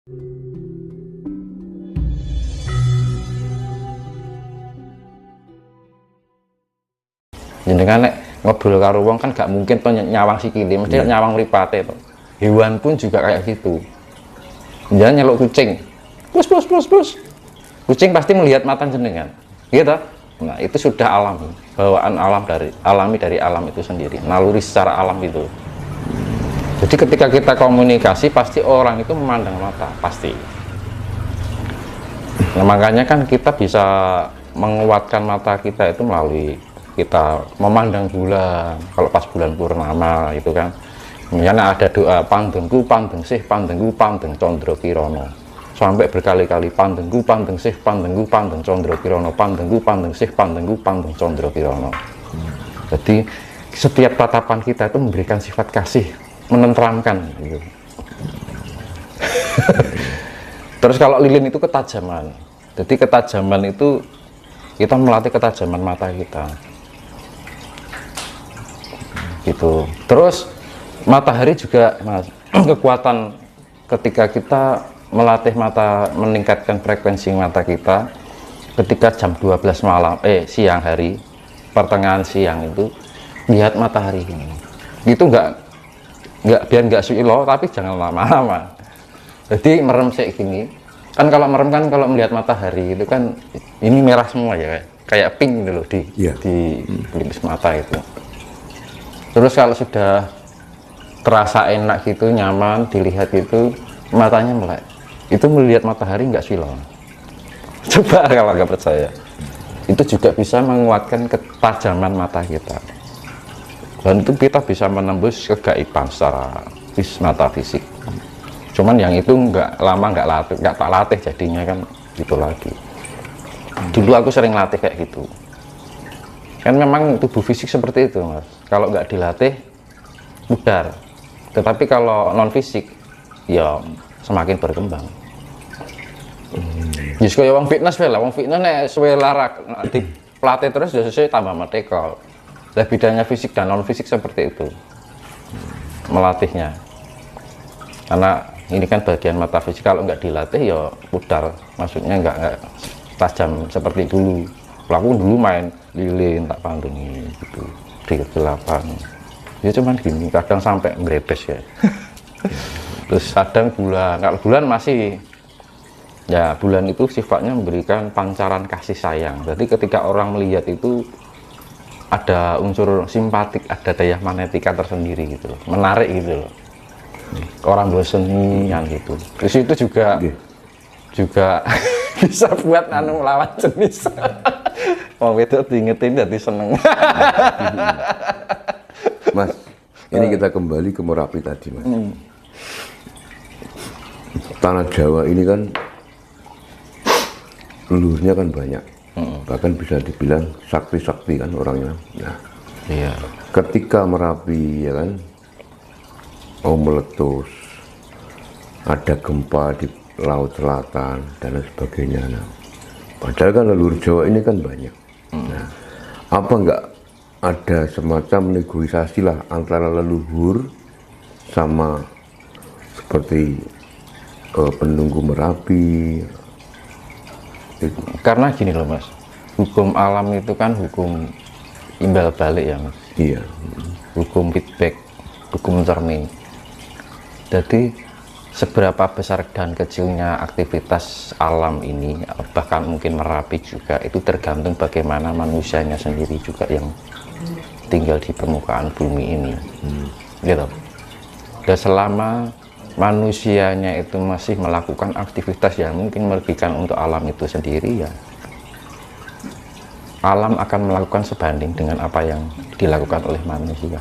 Jadi kan ngobrol karo wong kan gak mungkin to nyawang sikile, mesti nyawang mripate to. Hewan pun juga kayak gitu. Jangan nyeluk kucing. Plus. Kucing pasti melihat mata jenengan. Gitu. Nah, itu sudah alami, bawaan alami dari alam itu sendiri, naluri secara alam itu. Jadi ketika kita komunikasi pasti orang itu memandang mata, pasti. Nah, makanya kan kita bisa menguatkan mata kita itu melalui kita memandang bulan. Kalau pas bulan purnama itu kan, misalnya ada doa pandengku pandeng sih pandengku pandeng condro kirono, sampai berkali-kali pandengku pandeng sih pandengku pandeng condro kirono, pandengku pandeng sih pandengku pandeng condro kirono. Jadi setiap tatapan kita itu memberikan sifat kasih, menenteramkan gitu. Terus kalau lilin itu ketajaman, jadi ketajaman itu kita melatih ketajaman mata kita gitu. Terus matahari juga mas, kekuatan ketika kita melatih mata, meningkatkan frekuensi mata kita ketika jam 12 malam siang hari, pertengahan siang itu lihat matahari ini, itu enggak biar enggak suilo, tapi jangan lama-lama. Jadi merem kayak gini kan, kalau merem kan kalau melihat matahari itu kan ini merah semua ya, kayak pink gitu loh di pelipis mata itu. Terus kalau sudah terasa enak gitu, nyaman dilihat gitu, matanya melek, itu melihat matahari nggak silau. Coba kalau nggak percaya, itu juga bisa menguatkan ketajaman mata kita, dan itu kita bisa menembus kegaiban secara mata fisik. Cuman yang itu nggak lama nggak tak latih jadinya kan gitu lagi. Dulu aku sering latih kayak gitu kan, memang tubuh fisik seperti itu mas, kalau nggak dilatih pudar, tetapi kalau non fisik ya semakin berkembang. Jadi kayak wong fitness lah, wong fitness nek suwe larak di pelatih terus ya sesuai tambah merdeka. Lah bedanya fisik dan non fisik seperti itu melatihnya, karena ini kan bagian mata fisik, kalau nggak dilatih ya pudar, maksudnya nggak tajam seperti dulu. Pelaku dulu main lilin tak pandangi gitu di kegelapan ya, cuman gini kadang sampai merebes ya. Terus kadang bulan, kalau bulan masih ya, bulan itu sifatnya memberikan pancaran kasih sayang. Jadi ketika orang melihat itu ada unsur simpatik, ada daya magnetika tersendiri gitu, menarik gitu loh. Orang bosen yang gitu. Terus itu juga bisa buat lawan jenis. Wong wedok diingetin jadi seneng. Mas, ini kita kembali ke Merapi tadi mas. Tanah Jawa ini kan leluhurnya kan banyak, bahkan bisa dibilang sakti-sakti kan orangnya. Nah, iya. Ketika Merapi ya kan mau meletus, ada gempa di Laut Selatan dan lain sebagainya. Nah, padahal kan leluhur Jawa ini kan banyak. Nah, apa enggak ada semacam negosiasi lah antara leluhur sama seperti penunggu Merapi? Karena gini loh mas, hukum alam itu kan hukum imbal balik ya mas. Iya. Hukum feedback, hukum cermin. Jadi seberapa besar dan kecilnya aktivitas alam ini, bahkan mungkin Merapi juga, itu tergantung bagaimana manusianya sendiri juga yang tinggal di permukaan bumi ini. Gitu. Dan selama manusianya itu masih melakukan aktivitas yang mungkin merugikan untuk alam itu sendiri, ya alam akan melakukan sebanding dengan apa yang dilakukan oleh manusia.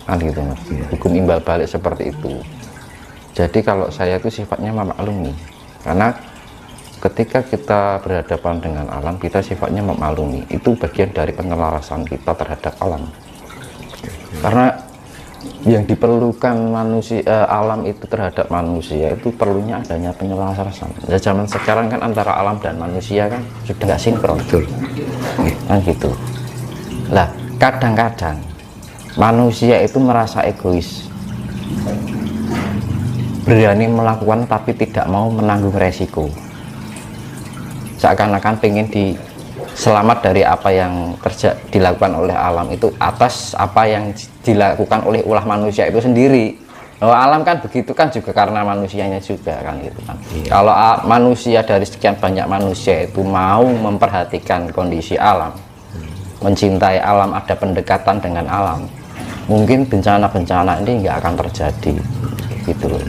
Kan gitu mas. Hukum imbal balik seperti itu. Jadi kalau saya itu sifatnya memaklumi, karena ketika kita berhadapan dengan alam, kita sifatnya memaklumi. Itu bagian dari penyelarasan kita terhadap alam. Karena yang diperlukan manusia, alam itu terhadap manusia itu perlunya adanya penyelarasan. Ya, zaman sekarang kan antara alam dan manusia kan sudah nggak sinkron. Betul. Kan gitu. Lah kadang-kadang manusia itu merasa egois. berani melakukan tapi tidak mau menanggung resiko, seakan-akan pengen selamat dari apa yang dilakukan oleh alam itu atas apa yang dilakukan oleh ulah manusia itu sendiri. Alam kan begitu kan juga karena manusianya juga kan gitu kan. Kalau manusia dari sekian banyak manusia itu mau memperhatikan kondisi alam, mencintai alam, ada pendekatan dengan alam, mungkin bencana-bencana ini nggak akan terjadi gitu loh.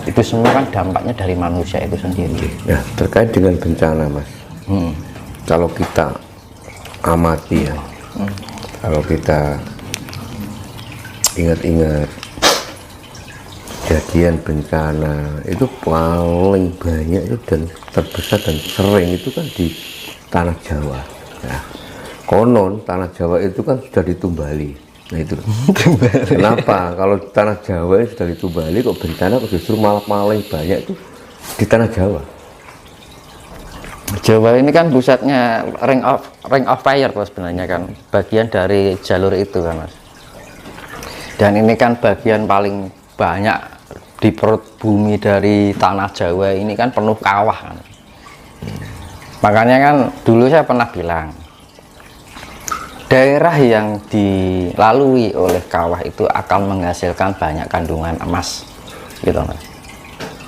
Itu semua kan dampaknya dari manusia itu sendiri. Ya, terkait dengan bencana, Mas. Kalau kita amati ya, kalau kita ingat-ingat kejadian bencana itu paling banyak itu dan terbesar dan sering itu kan di tanah Jawa. Ya. Konon tanah Jawa itu kan sudah ditumbali. Nah itu kenapa kalau tanah Jawa sudah ditumbali kok bencana kok justru malah paling banyak itu di tanah Jawa. Jawa ini kan pusatnya ring of fire sebenarnya kan, bagian dari jalur itu kan Mas. Dan ini kan bagian paling banyak di perut bumi dari tanah Jawa ini kan penuh kawah kan. Makanya kan dulu saya pernah bilang daerah yang dilalui oleh kawah itu akan menghasilkan banyak kandungan emas gitu Mas.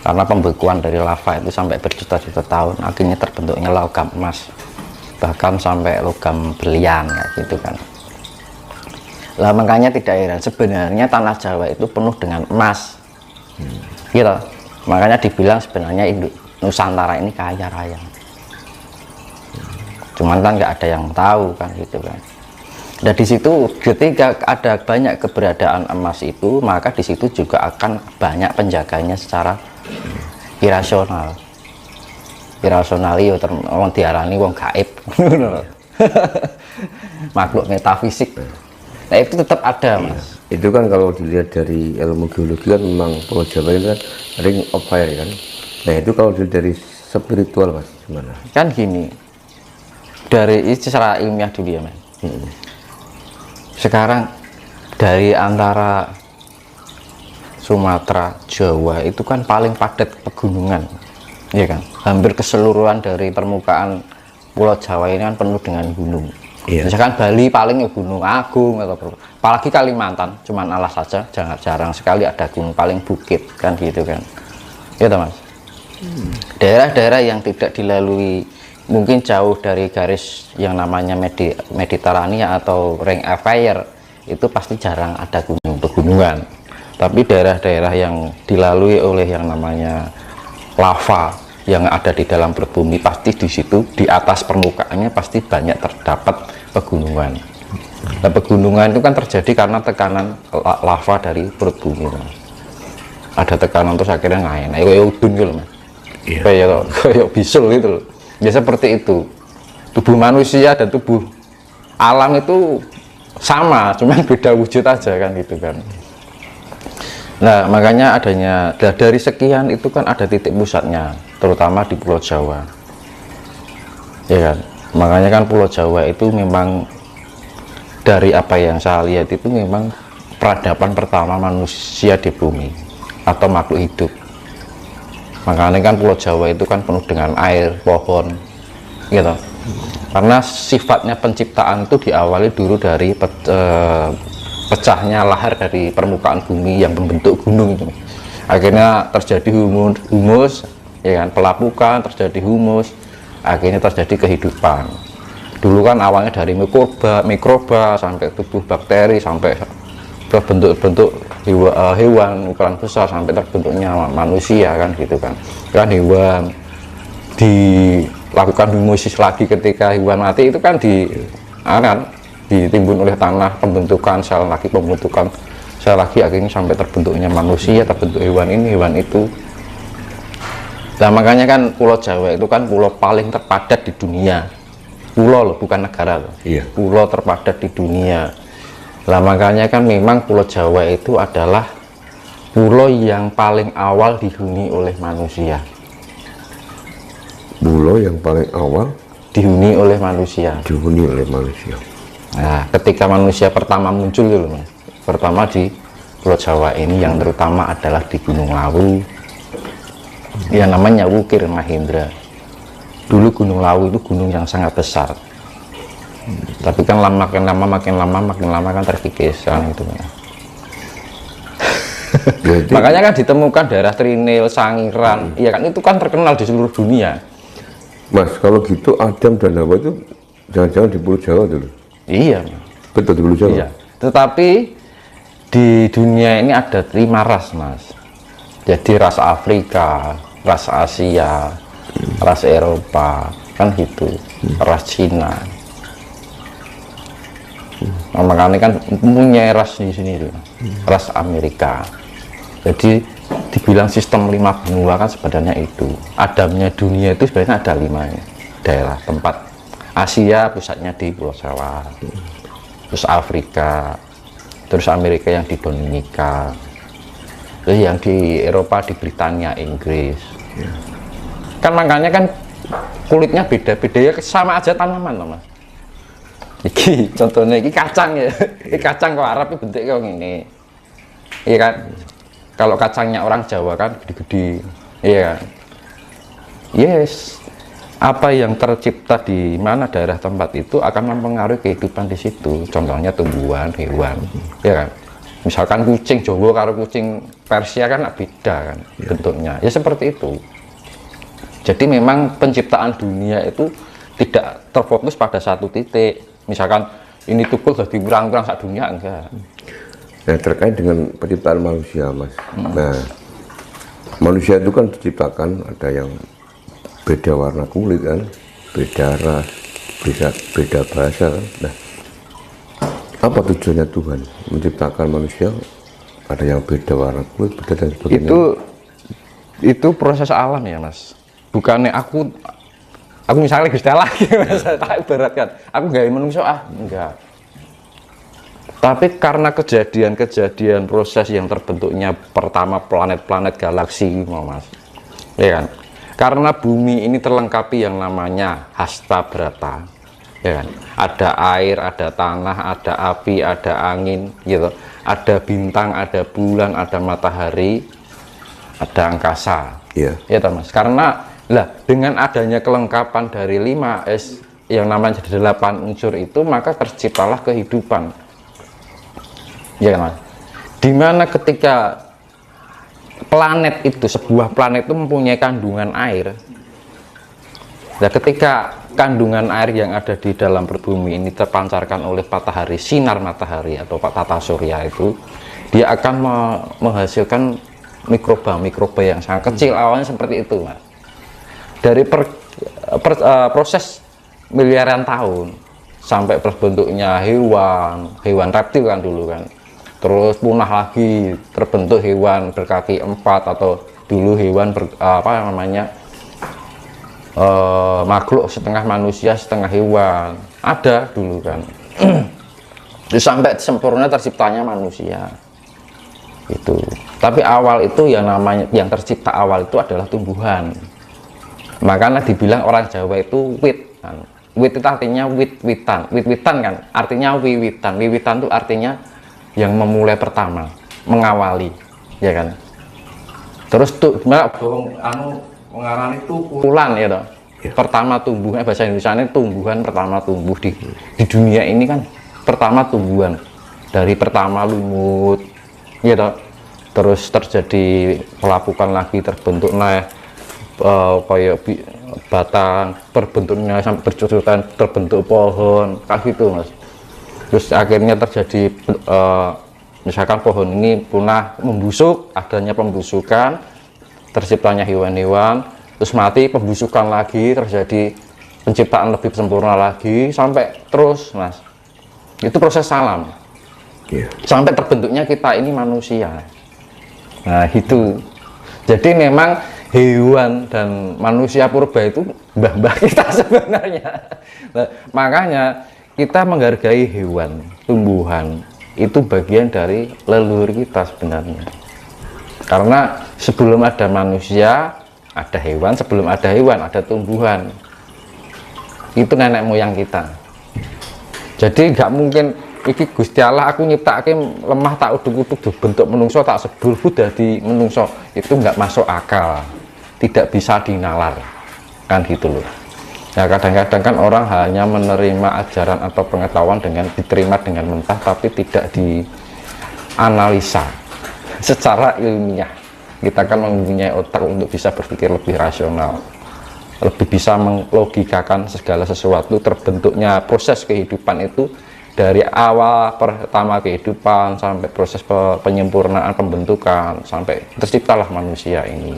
Karena pembekuan dari lava itu sampai berjuta-juta tahun akhirnya terbentuknya logam emas, bahkan sampai logam berlian kayak gitu kan. Lah makanya tidak heran sebenarnya tanah Jawa itu penuh dengan emas gitu. Makanya dibilang sebenarnya Nusantara ini kaya raya, cuman kan nggak ada yang tahu kan gitu kan. Dan di situ ketika ada banyak keberadaan emas itu, maka di situ juga akan banyak penjaganya secara irasional. Irasional itu wong diarani wong gaib. Makhluk metafisik. Nah itu tetap ada Mas. Itu kan kalau dilihat dari ilmu geologi kan memang Pulau Jawa ini kan ring of fire kan. Nah itu kalau dilihat dari spiritual Mas gimana? Kan gini, dari secara ilmiah dulu ya Mas. Sekarang dari antara Sumatera, Jawa itu kan paling padat pegunungan, ya kan? Hampir keseluruhan dari permukaan Pulau Jawa ini kan penuh dengan gunung. Iya. Misalkan Bali paling ya Gunung Agung atau apalagi Kalimantan, cuman alas saja, jarang sekali ada gunung, paling bukit kan gitu kan. Ya toh Mas. Daerah-daerah yang tidak dilalui mungkin jauh dari garis yang namanya Mediterania atau ring of fire itu pasti jarang ada gunung pegunungan. Tapi daerah-daerah yang dilalui oleh yang namanya lava yang ada di dalam perut bumi pasti di situ di atas permukaannya pasti banyak terdapat pegunungan. Nah, pegunungan itu kan terjadi karena tekanan lava dari perut bumi. Ada tekanan terus akhirnya ngain. Kayak udun gitu Mas. Kayak bisul gitu loh. Ya seperti itu. Tubuh manusia dan tubuh alam itu sama, cuman beda wujud aja kan gitu kan. Nah makanya adanya dari sekian itu kan ada titik pusatnya, terutama di Pulau Jawa, ya kan. Makanya kan Pulau Jawa itu memang dari apa yang saya lihat itu memang peradaban pertama manusia di bumi atau makhluk hidup. Makanya kan Pulau Jawa itu kan penuh dengan air, pohon, gitu. Karena sifatnya penciptaan itu diawali dulu dari pecahnya lahar dari permukaan bumi yang membentuk gunung itu. Akhirnya terjadi humus, ya kan, pelapukan, terjadi humus, akhirnya terjadi kehidupan. Dulu kan awalnya dari mikroba sampai tubuh bakteri sampai berbentuk hewan ukuran besar sampai terbentuknya manusia kan gitu kan. Kan hewan dilakukan humusis lagi ketika hewan mati itu kan ditimbun oleh tanah, pembentukan sel lagi, akhirnya sampai terbentuknya manusia, terbentuk hewan ini, hewan itu. Nah makanya kan Pulau Jawa itu kan pulau paling terpadat di dunia. Pulau loh, bukan negara loh. Iya. Pulau terpadat di dunia. Nah makanya kan memang Pulau Jawa itu adalah pulau yang paling awal dihuni oleh manusia. Pulau yang paling awal dihuni oleh manusia. Dihuni oleh manusia. Nah, ketika manusia pertama muncul dulu Mas, pertama di Pulau Jawa ini yang terutama adalah di Gunung Lawu, yang namanya Wukir Mahendra. Dulu Gunung Lawu itu gunung yang sangat besar, tapi kan makin lama kan terkikis kan gitu. Jadi, Makanya kan ditemukan daerah Trinil, Sangiran, ya kan itu kan terkenal di seluruh dunia. Mas, kalau gitu Adam dan Hawa itu jangan-jangan di Pulau Jawa dulu. Iya, Betul di Pulau Jawa. iya. Tetapi di dunia ini ada 5 ras, Mas. Jadi ras Afrika, ras Asia, ras Eropa, kan gitu, ras Cina. Nah, makanya kan punya ras di sini tuh, ras Amerika. Jadi dibilang sistem 5 benua kan sebenarnya itu. Adamnya dunia itu sebenarnya ada 5 daerah tempat. Asia pusatnya di Pulau Jawa, terus Afrika, terus Amerika yang di Dominika, terus yang di Eropa di Britania, Inggris. Kan makanya kan kulitnya beda-beda ya, sama aja tanaman loh, Mas. Iki contohnya iki kacang ya, ini kacang kok Arab itu bentuknya kayak gini, iya kan? Kalau kacangnya orang Jawa kan gede-gede, iya kan? Yes, apa yang tercipta di mana daerah tempat itu akan mempengaruhi kehidupan di situ. Contohnya tumbuhan, hewan, ya kan? Misalkan kucing Jawa karo kucing Persia kan beda kan bentuknya, ya seperti itu. Jadi memang penciptaan dunia itu tidak terfokus pada satu titik. Misalkan ini tukul jadi kurang-kurang sak dunia, enggak. Nah, terkait dengan penciptaan manusia, Mas. Nah, manusia itu kan diciptakan ada yang beda warna kulit kan, beda ras, beda bahasa kan. Nah, apa tujuannya Tuhan menciptakan manusia ada yang beda warna kulit, beda dan sebagainya? Itu proses alam ya, Mas. Bukannya aku misalnya Gusti Allah Mas, tak ibaratkan aku gak manusia enggak. Tapi karena kejadian proses yang terbentuknya pertama planet-planet galaksi, Mas, ya kan? Karena bumi ini terlengkapi yang namanya hasta brata, ya kan? Ada air, ada tanah, ada api, ada angin, gitu. Ada bintang, ada bulan, ada matahari, ada angkasa, ya, Mas. Karena lah dengan adanya kelengkapan dari 5S yang namanya 8 unsur itu, maka terciptalah kehidupan. Ya kan, Mas? Dimana ketika planet itu, sebuah planet itu mempunyai kandungan air. Nah, ketika kandungan air yang ada di dalam berbumi ini terpancarkan oleh matahari, sinar matahari atau tata surya itu, dia akan menghasilkan mikroba yang sangat kecil. Awalnya seperti itu, Mas. Dari proses miliaran tahun sampai terbentuknya hewan reptil kan dulu kan. Terus punah lagi, terbentuk hewan berkaki 4 atau dulu hewan makhluk setengah manusia setengah hewan, ada dulu kan. Terus sampai sempurna terciptanya manusia itu. Tapi awal itu yang tercipta awal itu adalah tumbuhan. Makanya dibilang orang Jawa itu wit kan. Wit itu artinya wit-witan kan, artinya wiwitan itu artinya yang memulai pertama, mengawali, ya kan. Terus tuh mengarani tukulan ya toh. Pertama tumbuhnya, bahasa Indonesia ini tumbuhan pertama tumbuh di dunia ini kan, pertama tumbuhan dari pertama lumut, ya toh. Terus terjadi pelapukan lagi, terbentuk kayak batang, berbentuknya sampai bercucuran, terbentuk pohon, kayak gitu, Mas. Terus akhirnya terjadi misalkan pohon ini punah, membusuk, adanya pembusukan, terciptanya hewan-hewan, terus mati, pembusukan lagi, terjadi penciptaan lebih sempurna lagi, sampai terus, Mas. Itu proses alam. Sampai terbentuknya kita ini manusia. Nah, itu. Jadi memang hewan dan manusia purba itu mbah-mbah kita sebenarnya. Nah, makanya kita menghargai hewan, tumbuhan, itu bagian dari leluhur kita sebenarnya. Karena sebelum ada manusia, ada hewan, sebelum ada hewan, ada tumbuhan. Itu nenek moyang kita. Jadi nggak mungkin iki Gusti Allah aku nyiptake lemah tak uduk-uduk bentuk menungso tak sebul dadi menungso. Itu nggak masuk akal. tidak bisa dinalar, kan gitu loh. Nah kadang-kadang kan orang hanya menerima ajaran atau pengetahuan dengan diterima dengan mentah, tapi tidak dianalisa secara ilmiah. Kita kan mempunyai otak untuk bisa berpikir lebih rasional, lebih bisa melogikakan segala sesuatu. Terbentuknya proses kehidupan itu dari awal pertama kehidupan sampai proses penyempurnaan pembentukan sampai terciptalah manusia ini.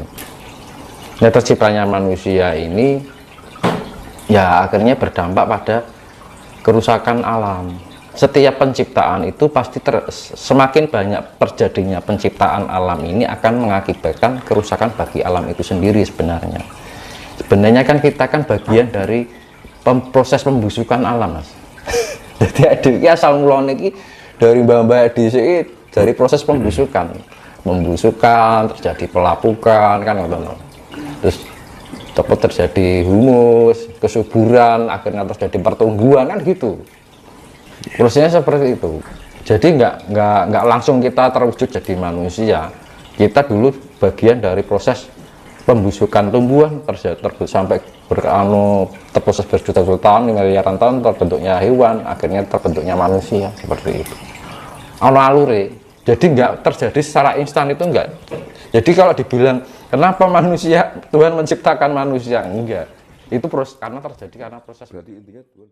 Nah terciptanya manusia ini ya akhirnya berdampak pada kerusakan alam. Setiap penciptaan itu pasti semakin banyak terjadinya penciptaan alam ini akan mengakibatkan kerusakan bagi alam itu sendiri. Sebenarnya kan kita kan bagian dari proses pembusukan alam, Mas. Jadi adik asal mulane iki dari mbak-mbak dhisik dari proses pembusukan terjadi pelapukan kan ngono. Terus cepat terjadi humus, kesuburan, akhirnya terjadi pertumbuhan kan gitu. Prosesnya seperti itu. Jadi nggak langsung kita terwujud jadi manusia. Kita dulu bagian dari proses pembusukan tumbuhan sampai terproses berjuta-juta tahun, miliaran tahun terbentuknya hewan, akhirnya terbentuknya manusia seperti itu. Alure. Jadi nggak terjadi secara instan itu enggak. Jadi kalau dibilang kenapa manusia Tuhan menciptakan manusia enggak, itu karena terjadi karena proses. Berarti intinya Tuhan